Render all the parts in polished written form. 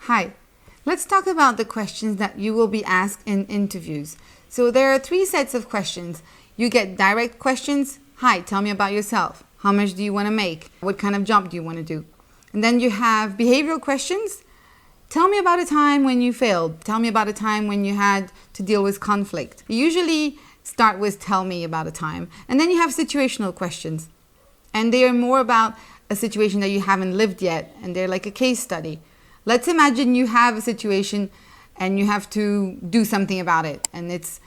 Hi, let's talk about the questions that you will be asked in interviews. So there are 3 sets of questions. You get direct questions. Hi, tell me about yourself. How much do you want to make? What kind of job do you want to do? And then you have behavioral questions. Tell me about a time when you failed. Tell me about a time when you had to deal with conflict. You usually start with tell me about a time. And then you have situational questions. And they are more about a situation that you haven't lived yet. And they're like a case study. Let's imagine you have a situation and you have to do something about it. And it's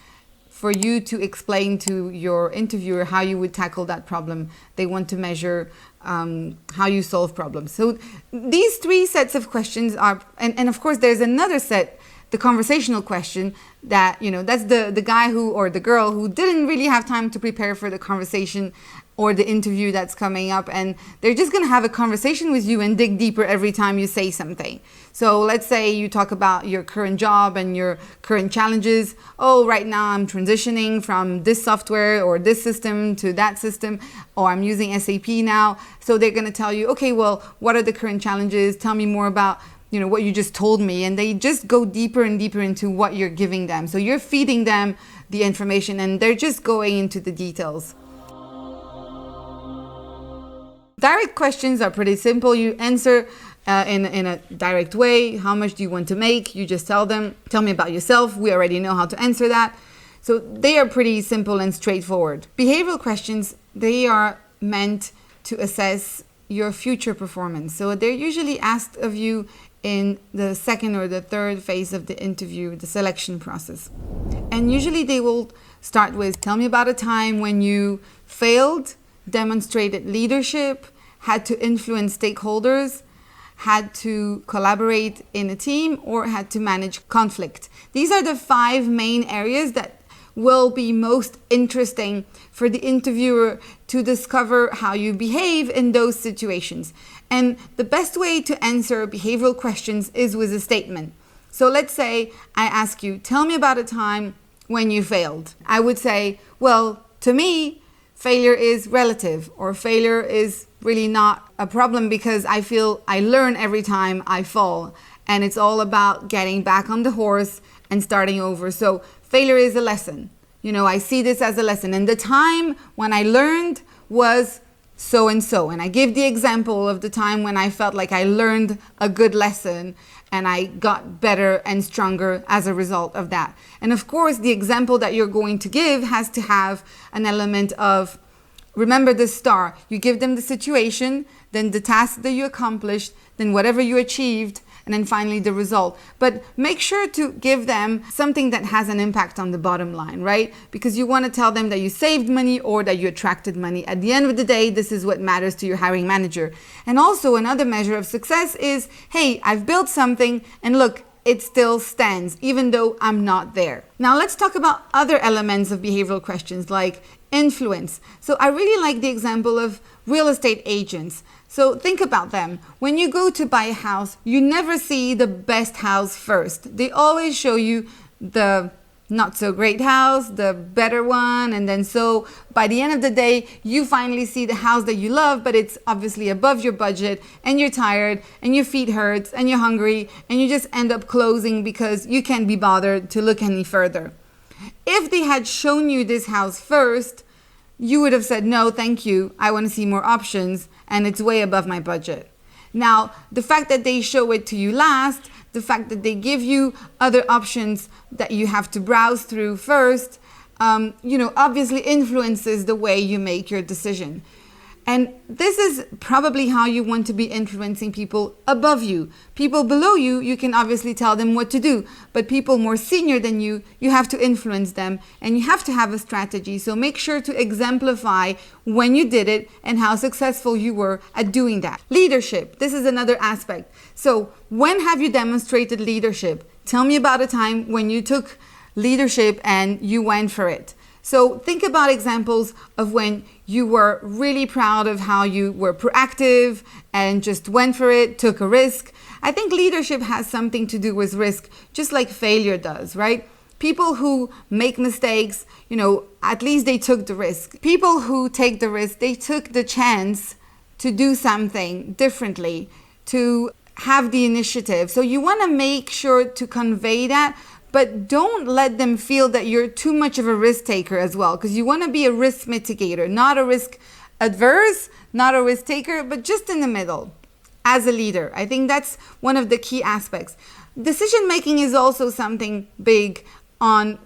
for you to explain to your interviewer how you would tackle that problem. They want to measure how you solve problems. So these 3 sets of questions are, and of course there's another set, the conversational question, that, that's the guy who or the girl who didn't really have time to prepare for the conversation or the interview that's coming up, and they're just going to have a conversation with you and dig deeper every time you say something. So let's say you talk about your current job and your current challenges. Oh, right now I'm transitioning from this software or this system to that system, or I'm using SAP now. So they're going to tell you, okay, well, what are the current challenges? Tell me more about what you just told me. And they just go deeper and deeper into what you're giving them. So you're feeding them the information and they're just going into the details. Direct questions are pretty simple. You answer in a direct way. How much do you want to make? You just tell them, tell me about yourself. We already know how to answer that. So they are pretty simple and straightforward. Behavioral questions, they are meant to assess your future performance. So they're usually asked of you in the second or the third phase of the interview, the selection process. And usually they will start with, tell me about a time when you failed, demonstrated leadership, had to influence stakeholders, had to collaborate in a team, or had to manage conflict. These are the 5 main areas that will be most interesting for the interviewer to discover how you behave in those situations. And the best way to answer behavioral questions is with a statement. So let's say I ask you, tell me about a time when you failed. I would say, well, to me, failure is relative, or failure is really not a problem because I feel I learn every time I fall. And it's all about getting back on the horse and starting over. So failure is a lesson. I see this as a lesson. And the time when I learned was so and so. And I give the example of the time when I felt like I learned a good lesson and I got better and stronger as a result of that. And of course, the example that you're going to give has to have an element of, remember the star. You give them the situation, then the task that you accomplished, then whatever you achieved, and then finally the result. But make sure to give them something that has an impact on the bottom line, right? Because you want to tell them that you saved money or that you attracted money. At the end of the day, this is what matters to your hiring manager. And also another measure of success is, hey, I've built something and look, it still stands, even though I'm not there. Now let's talk about other elements of behavioral questions like influence. So I really like the example of real estate agents. So think about them. When you go to buy a house, you never see the best house first. They always show you the not so great house, the better one, and then so by the end of the day, you finally see the house that you love, but it's obviously above your budget, and you're tired, and your feet hurts, and you're hungry, and you just end up closing because you can't be bothered to look any further. If they had shown you this house first, you would have said, no, thank you. I want to see more options, and it's way above my budget. Now, the fact that they show it to you last, the fact that they give you other options that you have to browse through first, obviously influences the way you make your decision. And this is probably how you want to be influencing people above you. People below you, you can obviously tell them what to do. But people more senior than you, you have to influence them and you have to have a strategy. So make sure to exemplify when you did it and how successful you were at doing that. Leadership, this is another aspect. So when have you demonstrated leadership? Tell me about a time when you took leadership and you went for it. So think about examples of when you were really proud of how you were proactive and just went for it, took a risk. I think leadership has something to do with risk, just like failure does, right? People who make mistakes, at least they took the risk. People who take the risk, they took the chance to do something differently, to have the initiative. So you want to make sure to convey that, but don't let them feel that you're too much of a risk taker as well, because you want to be a risk mitigator, not a risk adverse, not a risk taker, but just in the middle as a leader. I think that's one of the key aspects. Decision making is also something big on,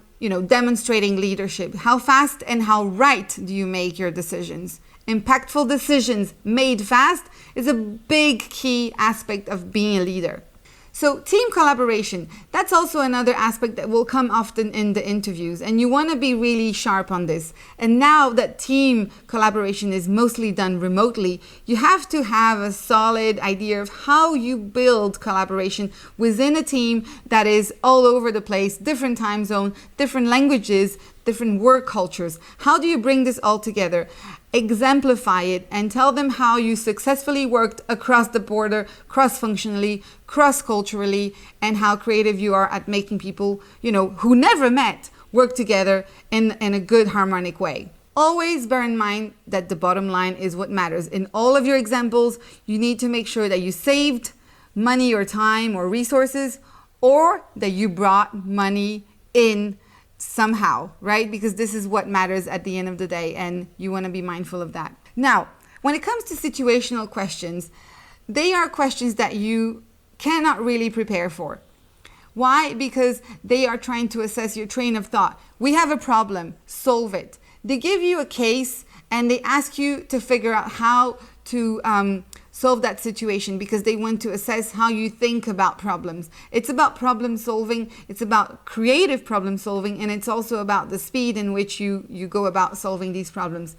demonstrating leadership. How fast and how right do you make your decisions? Impactful decisions made fast is a big key aspect of being a leader. So team collaboration, that's also another aspect that will come often in the interviews, and you want to be really sharp on this. And now that team collaboration is mostly done remotely, you have to have a solid idea of how you build collaboration within a team that is all over the place, different time zone, different languages, different work cultures. How do you bring this all together? Exemplify it and tell them how you successfully worked across the border, cross-functionally, cross-culturally, and how creative you are at making people, who never met, work together in a good harmonic way. Always bear in mind that the bottom line is what matters. In all of your examples, you need to make sure that you saved money or time or resources, or that you brought money in somehow, right? Because this is what matters at the end of the day, and you want to be mindful of that. Now, when it comes to situational questions, they are questions that you cannot really prepare for. Why? Because they are trying to assess your train of thought. We have a problem, solve it. They give you a case and they ask you to figure out how to solve that situation, because they want to assess how you think about problems. It's about problem solving, it's about creative problem solving, and it's also about the speed in which you go about solving these problems.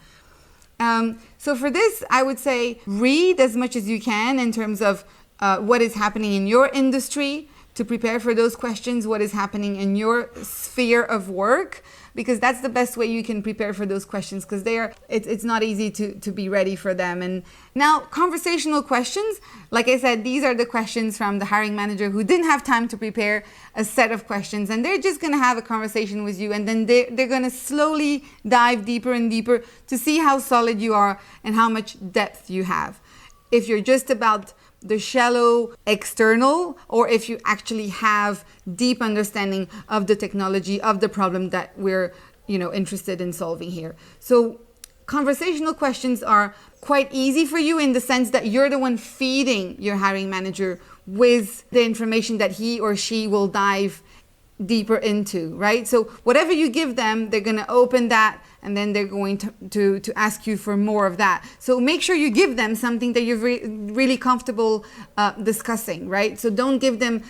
So for this, I would say read as much as you can in terms of what is happening in your industry to prepare for those questions, what is happening in your sphere of work, because that's the best way you can prepare for those questions, because it's not easy to be ready for them. And now, conversational questions, like I said, these are the questions from the hiring manager who didn't have time to prepare a set of questions, and they're just going to have a conversation with you, and then they're going to slowly dive deeper and deeper to see how solid you are and how much depth you have. If you're just about the shallow external, or if you actually have deep understanding of the technology, of the problem that we're interested in solving here. So conversational questions are quite easy for you in the sense that you're the one feeding your hiring manager with the information that he or she will dive deeper into, right? So whatever you give them, they're going to open that, and then they're going to ask you for more of that. So make sure you give them something that you're really comfortable discussing, right? So don't give them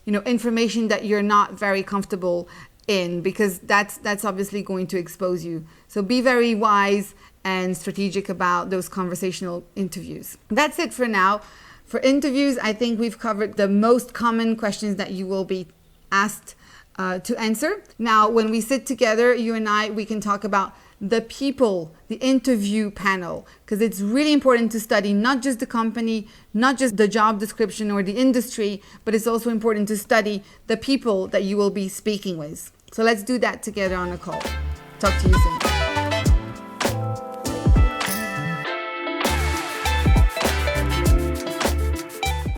information that you're not very comfortable in, because that's obviously going to expose you. So be very wise and strategic about those conversational interviews. That's it for now. For interviews, I think we've covered the most common questions that you will be asked to answer. Now, when we sit together, you and I, we can talk about the people, the interview panel, because it's really important to study not just the company, not just the job description or the industry, but it's also important to study the people that you will be speaking with. So let's do that together on a call. Talk to you soon.